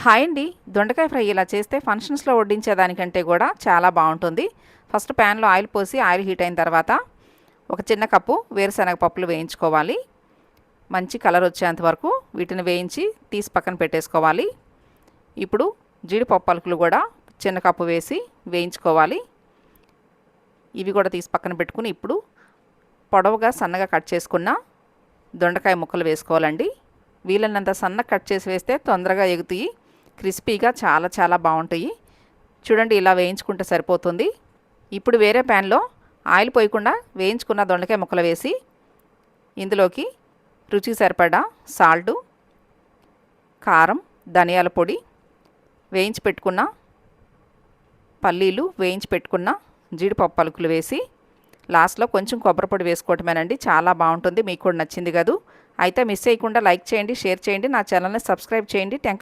Hi అండి. దొండకాయ fry ఇలా చేస్తే ఫంక్షన్స్‌లో వడ్డించేదానికంటే కూడా చాలా బావుంటుంది. ఫస్ట్ ప్యాన్‌లో ఆయిల్ పోసి ఆయిల్ హీట్ అయిన తర్వాత ఒక చిన్న కప్పు వేరుశనగ పప్పులు వేయించుకోవాలి. మంచి కలర్ వచ్చేంత వరకు వీటిని వేయించి తీసి పక్కన పెట్టేసుకోవాలి. ఇప్పుడు జీడిపప్పు పలుకులు కూడా చిన్న కప్పు వేసి వేయించుకోవాలి. ఇవి కూడా తీసి పక్కన పెట్టుకుని ఇప్పుడు పొడవుగా సన్నగా కట్ చేసుకున్న దొండకాయ ముక్కలు వేసుకోవాలండి. వీలైనంత సన్నగా కట్ చేసి వేస్తే తొందరగా ఎగుతాయి. క్రిస్పీగా చాలా చాలా బాగుంటాయి. చూడండి, ఇలా వేయించుకుంటే సరిపోతుంది. ఇప్పుడు వేరే ప్యాన్లో ఆయిల్ పోయకుండా వేయించుకున్న దొండకాయ ముక్కలు వేసి ఇందులోకి రుచికి సరిపడా సాల్టు, కారం, ధనియాల పొడి, వేయించి పెట్టుకున్న పల్లీలు, వేయించి పెట్టుకున్న జీడిపప్పు పలుకులు వేసి లాస్ట్లో కొంచెం కొబ్బరి పొడి వేసుకోవటమేనండి. చాలా బాగుంటుంది. మీకు కూడా నచ్చింది కదూ. అయితే మిస్ చేయకుండా లైక్ చేయండి, షేర్ చేయండి, నా ఛానల్ని సబ్స్క్రైబ్ చేయండి. థ్యాంక్